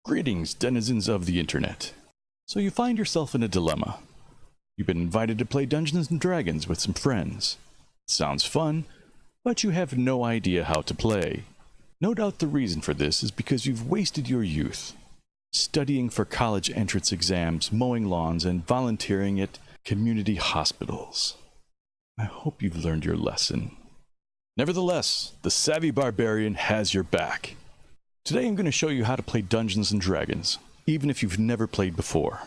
Greetings, denizens of the internet. So you find yourself in a dilemma. You've been invited to play Dungeons & Dragons with some friends. Sounds fun, but you have no idea how to play. No doubt the reason for this is because you've wasted your youth, studying for college entrance exams, mowing lawns, and volunteering at community hospitals. I hope you've learned your lesson. Nevertheless, the savvy barbarian has your back. Today I'm going to show you how to play Dungeons & Dragons, even if you've never played before.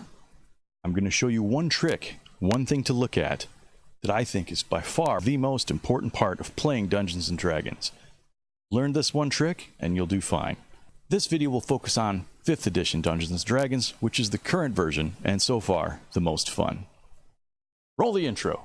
I'm going to show you one trick, one thing to look at, that I think is by far the most important part of playing Dungeons & Dragons. Learn this one trick and you'll do fine. This video will focus on 5th edition Dungeons & Dragons, which is the current version and so far the most fun. Roll the intro.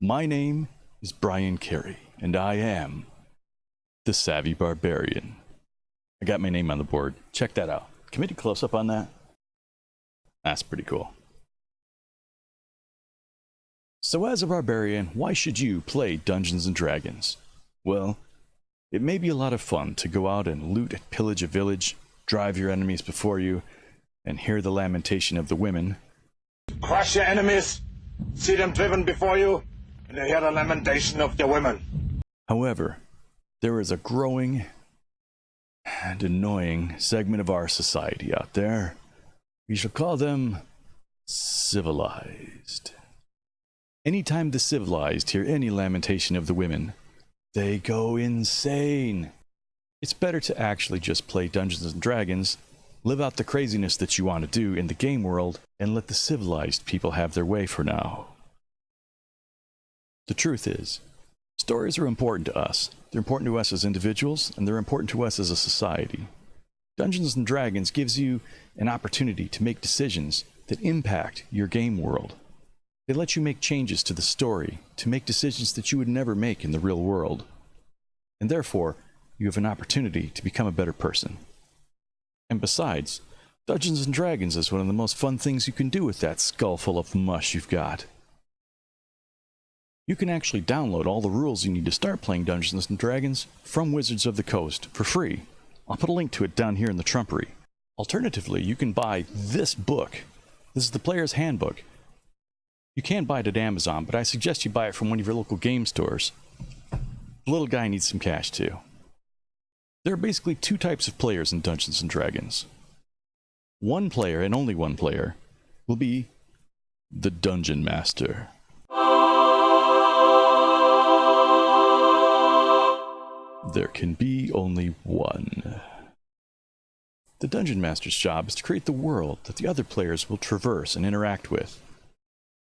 My name is Brian Carey, and I am the Savvy Barbarian. I got my name on the board. Check that out. Can we do a close-up on that? That's pretty cool. So as a barbarian, why should you play Dungeons & Dragons? Well, it may be a lot of fun to go out and loot and pillage a village, drive your enemies before you, and hear the lamentation of the women. Crush your enemies, see them driven before you, and you hear the lamentation of the women. However, there is a growing and annoying segment of our society out there. We shall call them civilized. Anytime the civilized hear any lamentation of the women, they go insane. It's better to actually just play Dungeons & Dragons, live out the craziness that you want to do in the game world, and let the civilized people have their way for now. The truth is, stories are important to us. They're important to us as individuals, and they're important to us as a society. Dungeons & Dragons gives you an opportunity to make decisions that impact your game world. They let you make changes to the story, to make decisions that you would never make in the real world. And therefore, you have an opportunity to become a better person. And besides, Dungeons & Dragons is one of the most fun things you can do with that skull full of mush you've got. You can actually download all the rules you need to start playing Dungeons & Dragons from Wizards of the Coast for free. I'll put a link to it down here in the trumpery. Alternatively, you can buy this book. This is the Player's Handbook. You can buy it at Amazon, but I suggest you buy it from one of your local game stores. The little guy needs some cash too. There are basically two types of players in Dungeons & Dragons. One player, and only one player, will be the Dungeon Master. There can be only one. The Dungeon Master's job is to create the world that the other players will traverse and interact with.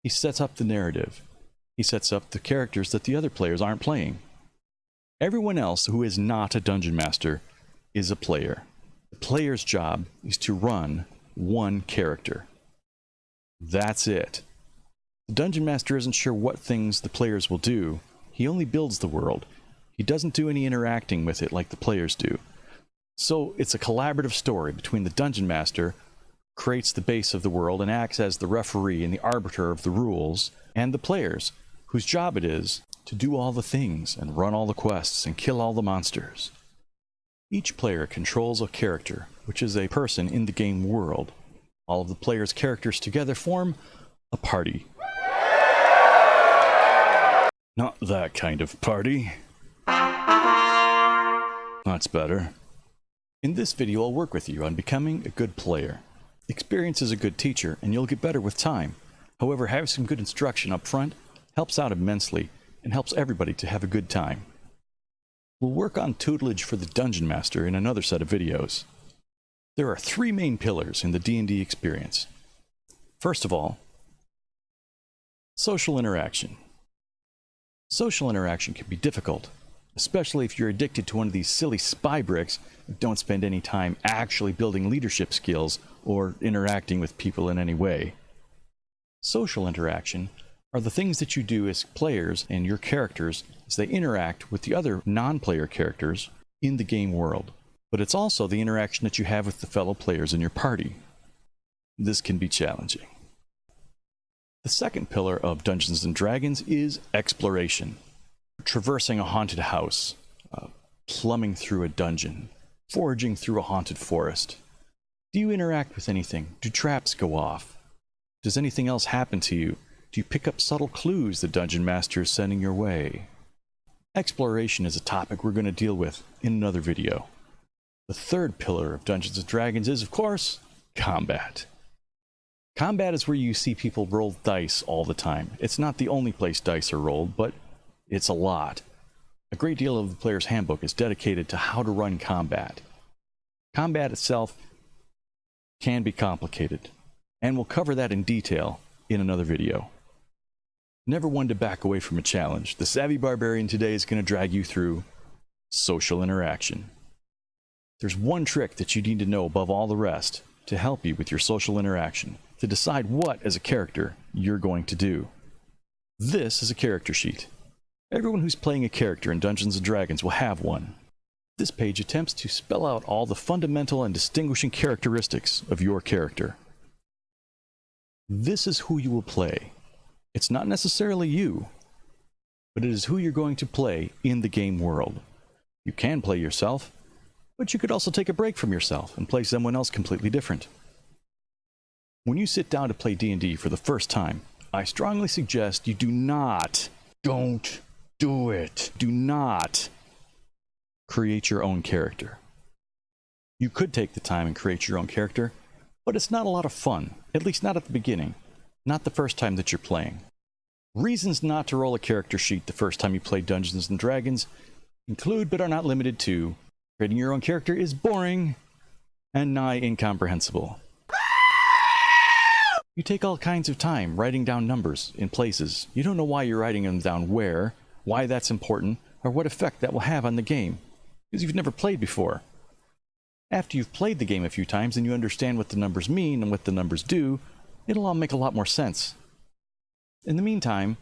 He sets up the narrative. He sets up the characters that the other players aren't playing. Everyone else who is not a Dungeon Master is a player. The player's job is to run one character. That's it. The Dungeon Master isn't sure what things the players will do. He only builds the world. He doesn't do any interacting with it like the players do. So it's a collaborative story between the Dungeon Master, who creates the base of the world and acts as the referee and the arbiter of the rules, and the players, whose job it is to do all the things and run all the quests and kill all the monsters. Each player controls a character, which is a person in the game world. All of the players' characters together form a party. Not that kind of party. That's better. In this video, I'll work with you on becoming a good player. Experience is a good teacher, and you'll get better with time. However, having some good instruction up front helps out immensely and helps everybody to have a good time. We'll work on tutelage for the Dungeon Master in another set of videos. There are 3 main pillars in the D&D experience. First of all, social interaction. Social interaction can be difficult. especially if you're addicted to one of these silly spy bricks and don't spend any time actually building leadership skills or interacting with people in any way. Social interaction are the things that you do as players and your characters as they interact with the other non-player characters in the game world. But it's also the interaction that you have with the fellow players in your party. This can be challenging. The second pillar of Dungeons & Dragons is exploration. Traversing a haunted house, plumbing through a dungeon, foraging through a haunted forest. Do you interact with anything? Do traps go off? Does anything else happen to you? Do you pick up subtle clues the Dungeon Master is sending your way? Exploration is a topic we're going to deal with in another video. The third pillar of Dungeons & Dragons is, of course, combat. Combat is where you see people roll dice all the time. It's not the only place dice are rolled, but it's a lot. A great deal of the player's handbook is dedicated to how to run combat. Combat itself can be complicated, and we'll cover that in detail in another video. Never one to back away from a challenge, the Savvy Barbarian today is going to drag you through social interaction. There's one trick that you need to know above all the rest to help you with your social interaction, to decide what, as a character, you're going to do. This is a character sheet. Everyone who's playing a character in Dungeons & Dragons will have one. This page attempts to spell out all the fundamental and distinguishing characteristics of your character. This is who you will play. It's not necessarily you, but it is who you're going to play in the game world. You can play yourself, but you could also take a break from yourself and play someone else completely different. When you sit down to play D&D for the first time, I strongly suggest you don't do it. Do not create your own character. You could take the time and create your own character, but it's not a lot of fun, at least not at the beginning, not the first time that you're playing. Reasons not to roll a character sheet the first time you play Dungeons & Dragons include, but are not limited to, creating your own character is boring and nigh incomprehensible. You take all kinds of time writing down numbers in places. You don't know why you're writing them down where, why that's important, or what effect that will have on the game, because you've never played before. After you've played the game a few times and you understand what the numbers mean and what the numbers do, it'll all make a lot more sense. In the meantime,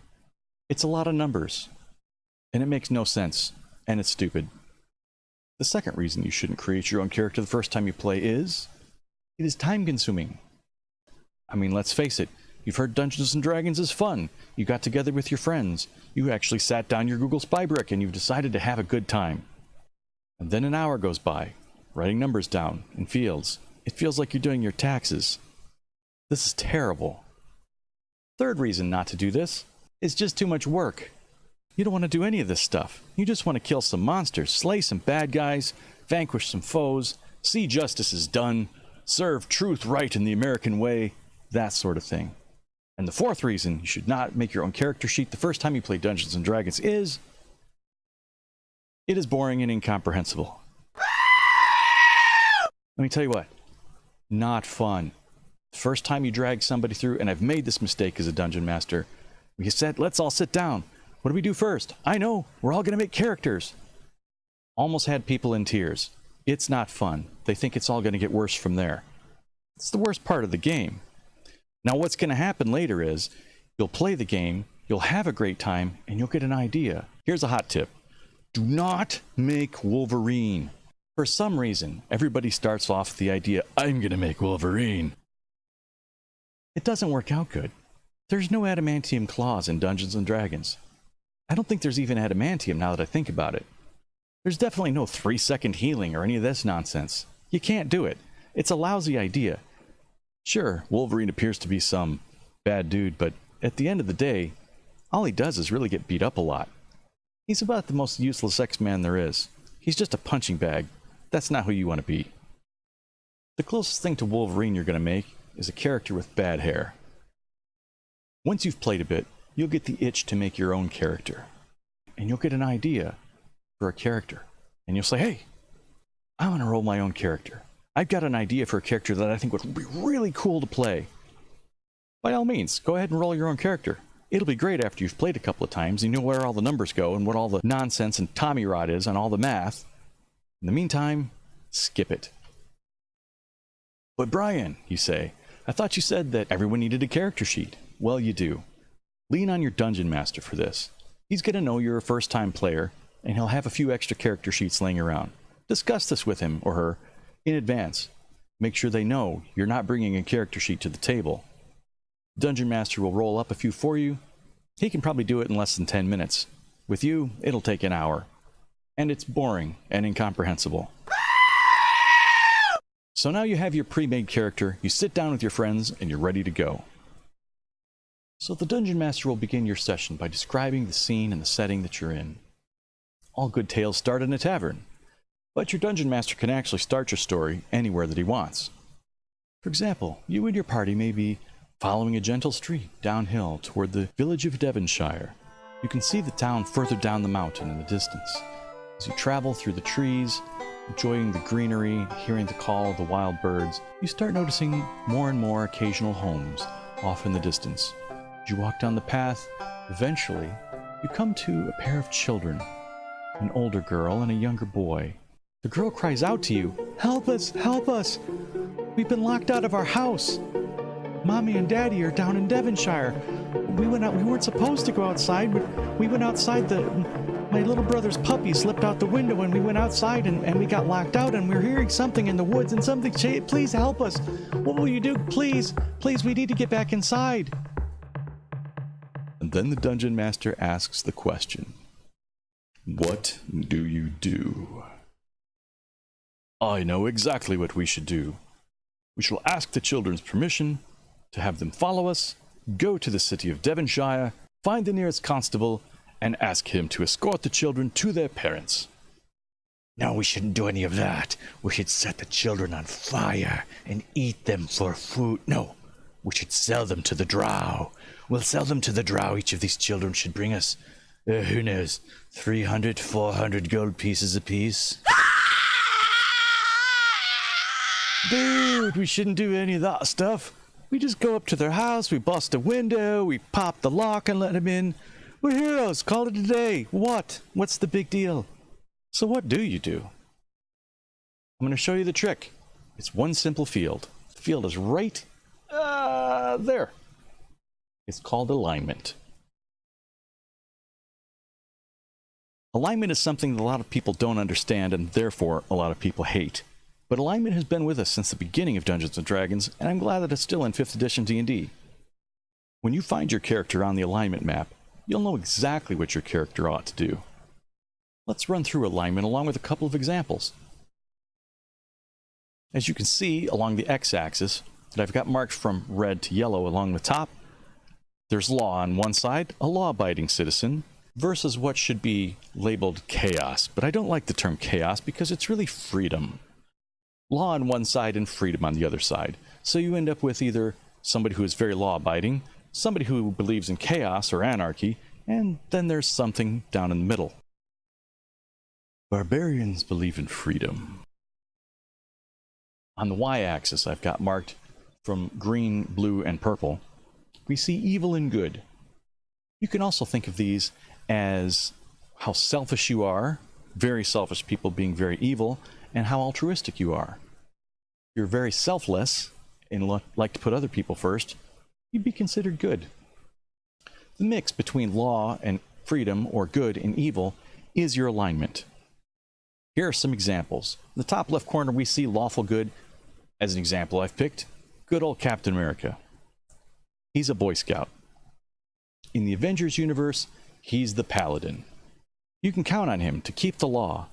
it's a lot of numbers, and it makes no sense, and it's stupid. The second reason you shouldn't create your own character the first time you play is, it is time-consuming. I mean, let's face it, you've heard Dungeons & Dragons is fun. You got together with your friends. You actually sat down your Google Spy Brick and you've decided to have a good time. And then an hour goes by, writing numbers down in fields. It feels like you're doing your taxes. This is terrible. Third reason not to do this is just too much work. You don't want to do any of this stuff. You just want to kill some monsters, slay some bad guys, vanquish some foes, see justice is done, serve truth right in the American way, that sort of thing. And the fourth reason you should not make your own character sheet the first time you play Dungeons & Dragons is, it is boring and incomprehensible. Let me tell you what, not fun. The first time you drag somebody through, and I've made this mistake as a dungeon master, we said, let's all sit down. What do we do first? I know, we're all going to make characters. Almost had people in tears. It's not fun. They think it's all going to get worse from there. It's the worst part of the game. Now what's going to happen later is, you'll play the game, you'll have a great time, and you'll get an idea. Here's a hot tip. Do not make Wolverine. For some reason, everybody starts off with the idea, I'm going to make Wolverine. It doesn't work out good. There's no adamantium claws in Dungeons & Dragons. I don't think there's even adamantium now that I think about it. There's definitely no 3-second healing or any of this nonsense. You can't do it. It's a lousy idea. Sure, Wolverine appears to be some bad dude, but at the end of the day, all he does is really get beat up a lot. He's about the most useless X-Man there is. He's just a punching bag. That's not who you want to be. The closest thing to Wolverine you're going to make is a character with bad hair. Once you've played a bit, you'll get the itch to make your own character. And you'll get an idea for a character. And you'll say, hey, I want to roll my own character. I've got an idea for a character that I think would be really cool to play. By all means, go ahead and roll your own character. It'll be great after you've played a couple of times and you know where all the numbers go and what all the nonsense and Tommy rot is on all the math. In the meantime, skip it. But Brian, you say, I thought you said that everyone needed a character sheet. Well, you do. Lean on your dungeon master for this. He's going to know you're a first-time player, and he'll have a few extra character sheets laying around. Discuss this with him or her in advance. Make sure they know you're not bringing a character sheet to the table. Dungeon Master will roll up a few for you. He can probably do it in less than 10 minutes. With you, it'll take an hour. And it's boring and incomprehensible. So now you have your pre-made character, you sit down with your friends, and you're ready to go. So the Dungeon Master will begin your session by describing the scene and the setting that you're in. All good tales start in a tavern, but your Dungeon Master can actually start your story anywhere that he wants. For example, you and your party may be following a gentle street downhill toward the village of Devonshire. You can see the town further down the mountain in the distance. As you travel through the trees, enjoying the greenery, hearing the call of the wild birds, you start noticing more and more occasional homes off in the distance. As you walk down the path, eventually you come to a pair of children, an older girl and a younger boy. The girl cries out to you, "Help us! Help us! We've been locked out of our house! Mommy and Daddy are down in Devonshire. We weren't supposed to go outside, but we went outside. My little brother's puppy slipped out the window and we went outside and we got locked out and we're hearing something in the woods and something. Please help us. What will you do? Please, we need to get back inside." And then the Dungeon Master asks the question, "What do you do?" "I know exactly what we should do. We shall ask the children's permission to have them follow us, go to the city of Devonshire, find the nearest constable, and ask him to escort the children to their parents." "No, we shouldn't do any of that. We should set the children on fire and eat them for food. No, we should sell them to the drow. We'll sell them to the drow. Each of these children should bring us, who knows, 300, 400 gold pieces apiece." "Dude, we shouldn't do any of that stuff. We just go up to their house, we bust a window, we pop the lock and let them in. We're heroes, call it a day. What's the big deal?" So what do you do? I'm going to show you the trick. It's one simple field. The field is right there. It's called alignment. Alignment is something that a lot of people don't understand and therefore a lot of people hate. But alignment has been with us since the beginning of Dungeons & Dragons, and I'm glad that it's still in 5th edition D&D. When you find your character on the alignment map, you'll know exactly what your character ought to do. Let's run through alignment along with a couple of examples. As you can see along the x-axis that I've got marked from red to yellow along the top, there's law on one side, a law-abiding citizen, versus what should be labeled chaos. But I don't like the term chaos because it's really freedom. Law on one side and freedom on the other side. So you end up with either somebody who is very law-abiding, somebody who believes in chaos or anarchy, and then there's something down in the middle. Barbarians believe in freedom. On the y-axis I've got marked from green, blue, and purple. We see evil and good. You can also think of these as how selfish you are, very selfish people being very evil, and how altruistic you are. If you're very selfless and like to put other people first, you'd be considered good. The mix between law and freedom, or good and evil, is your alignment. Here are some examples. In the top left corner we see lawful good. As an example I've picked good old Captain America. He's a Boy Scout. In the Avengers universe, he's the Paladin. You can count on him to keep the law,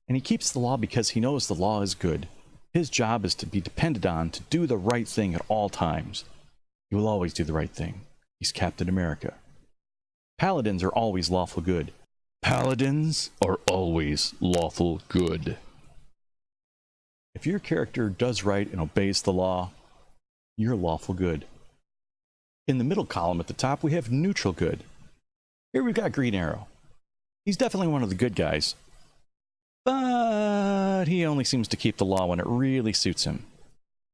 and he keeps the law because he knows the law is good. His job is to be depended on to do the right thing at all times. He will always do the right thing. He's Captain America. Paladins are always lawful good. Paladins are always lawful good. If your character does right and obeys the law, you're lawful good. In the middle column at the top, we have neutral good. Here we've got Green Arrow. He's definitely one of the good guys, but he only seems to keep the law when it really suits him.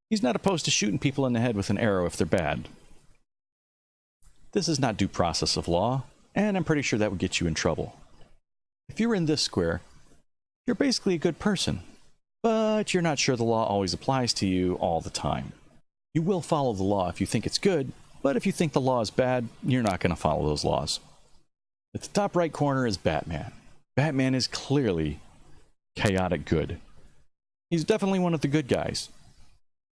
He's not opposed to shooting people in the head with an arrow if they're bad. This is not due process of law, and I'm pretty sure that would get you in trouble. If you're in this square, you're basically a good person, but you're not sure the law always applies to you all the time. You will follow the law if you think it's good, but if you think the law is bad, you're not going to follow those laws. At the top right corner is Batman. Batman is clearly chaotic good. He's definitely one of the good guys.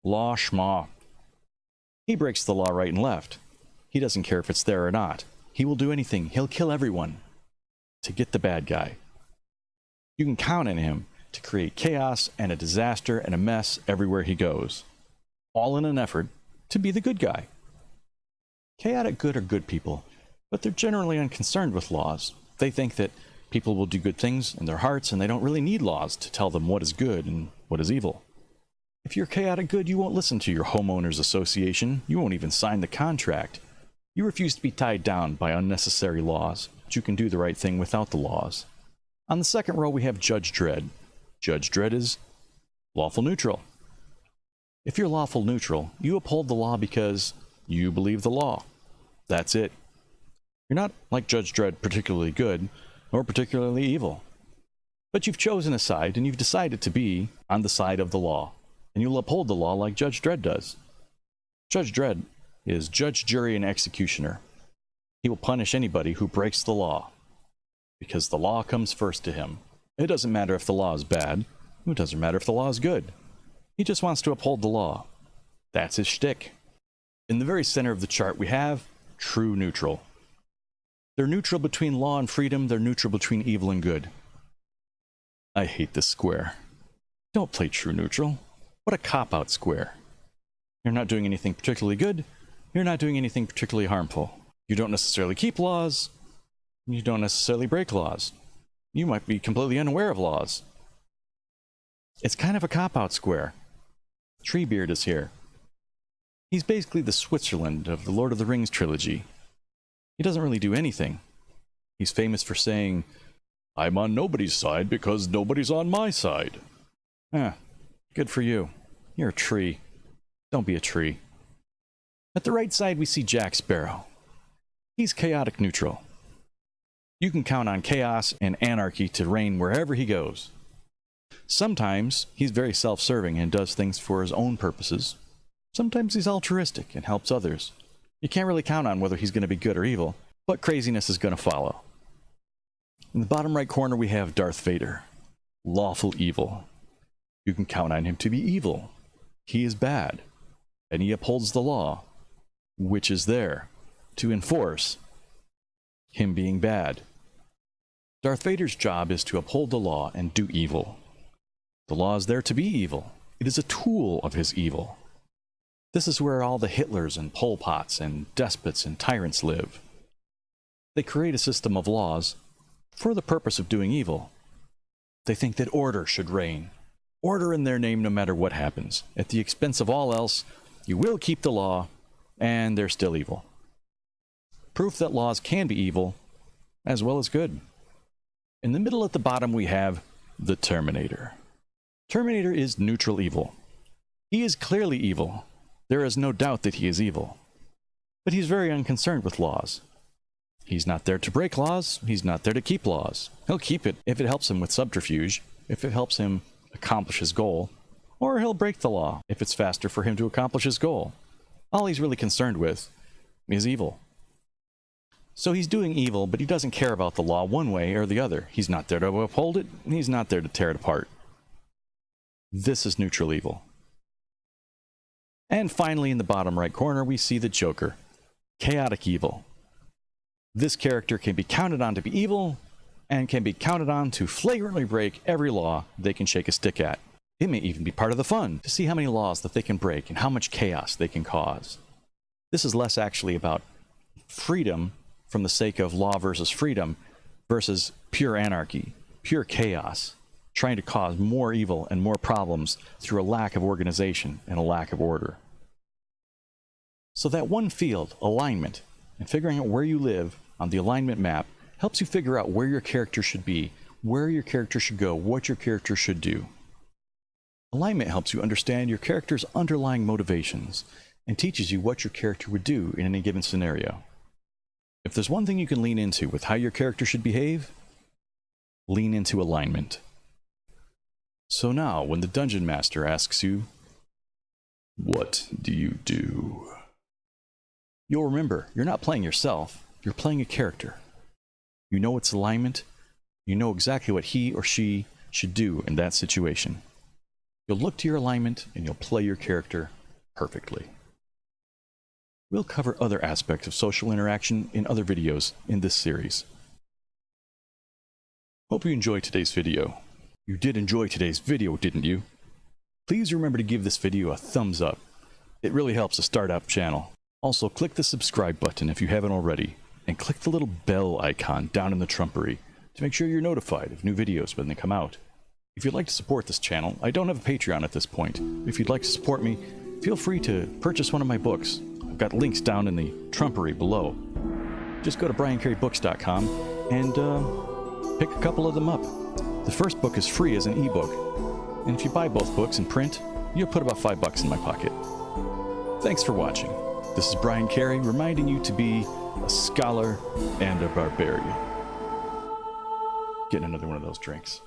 Law schmaw. He breaks the law right and left. He doesn't care if it's there or not. He will do anything. He'll kill everyone to get the bad guy. You can count on him to create chaos and a disaster and a mess everywhere he goes, all in an effort to be the good guy. Chaotic good are good people, but they're generally unconcerned with laws. They think that people will do good things in their hearts, and they don't really need laws to tell them what is good and what is evil. If you're chaotic good, you won't listen to your homeowners association. You won't even sign the contract. You refuse to be tied down by unnecessary laws, but you can do the right thing without the laws. On the second row, we have Judge Dredd. Judge Dredd is lawful neutral. If you're lawful neutral, you uphold the law because you believe the law. That's it. You're not, like Judge Dredd, particularly good or particularly evil. But you've chosen a side, and you've decided to be on the side of the law, and you'll uphold the law like Judge Dredd does. Judge Dredd is judge, jury, and executioner. He will punish anybody who breaks the law, because the law comes first to him. It doesn't matter if the law is bad. It doesn't matter if the law is good. He just wants to uphold the law. That's his shtick. In the very center of the chart, we have true neutral. They're neutral between law and freedom. They're neutral between evil and good. I hate this square. Don't play true neutral. What a cop-out square. You're not doing anything particularly good. You're not doing anything particularly harmful. You don't necessarily keep laws. You don't necessarily break laws. You might be completely unaware of laws. It's kind of a cop-out square. Treebeard is here. He's basically the Switzerland of the Lord of the Rings trilogy. He doesn't really do anything. He's famous for saying, "I'm on nobody's side because nobody's on my side." Good for you. You're a tree. Don't be a tree. At the right side, we see Jack Sparrow. He's chaotic neutral. You can count on chaos and anarchy to reign wherever he goes. Sometimes he's very self-serving and does things for his own purposes. Sometimes he's altruistic and helps others. You can't really count on whether he's going to be good or evil, but craziness is going to follow. In the bottom right corner, we have Darth Vader. Lawful evil. You can count on him to be evil. He is bad, and he upholds the law, which is there to enforce him being bad. Darth Vader's job is to uphold the law and do evil. The law is there to be evil. It is a tool of his evil. This is where all the Hitlers and Pol Pots and despots and tyrants live. They create a system of laws for the purpose of doing evil. They think that order should reign. Order in their name no matter what happens. At the expense of all else, you will keep the law, and they're still evil. Proof that laws can be evil, as well as good. In the middle at the bottom, we have the Terminator. Terminator is neutral evil. He is clearly evil. There is no doubt that he is evil. But he's very unconcerned with laws. He's not there to break laws. He's not there to keep laws. He'll keep it if it helps him with subterfuge, if it helps him accomplish his goal, or he'll break the law if it's faster for him to accomplish his goal. All he's really concerned with is evil. So he's doing evil, but he doesn't care about the law one way or the other. He's not there to uphold it. He's not there to tear it apart. This is neutral evil. And finally, in the bottom right corner, we see the Joker. Chaotic evil. This character can be counted on to be evil, and can be counted on to flagrantly break every law they can shake a stick at. It may even be part of the fun to see how many laws that they can break and how much chaos they can cause. This is less actually about freedom from the sake of law versus freedom versus pure anarchy, pure chaos, trying to cause more evil and more problems through a lack of organization and a lack of order. So that one field, alignment, and figuring out where you live on the alignment map helps you figure out where your character should be, where your character should go, what your character should do. Alignment helps you understand your character's underlying motivations and teaches you what your character would do in any given scenario. If there's one thing you can lean into with how your character should behave, lean into alignment. So now, when the Dungeon Master asks you, "What do you do?" you'll remember, you're not playing yourself, you're playing a character. You know its alignment, you know exactly what he or she should do in that situation. You'll look to your alignment and you'll play your character perfectly. We'll cover other aspects of social interaction in other videos in this series. Hope you enjoyed today's video. You did enjoy today's video, didn't you? Please remember to give this video a thumbs up. It really helps a startup channel. Also, click the subscribe button if you haven't already, and click the little bell icon down in the trumpery to make sure you're notified of new videos when they come out. If you'd like to support this channel, I don't have a Patreon at this point. If you'd like to support me, feel free to purchase one of my books. I've got links down in the trumpery below. Just go to briancarrybooks.com and pick a couple of them up. The first book is free as an ebook, and if you buy both books in print, you'll put about $5 in my pocket. Thanks for watching. This is Brian Carey reminding you to be a scholar and a barbarian. Getting another one of those drinks.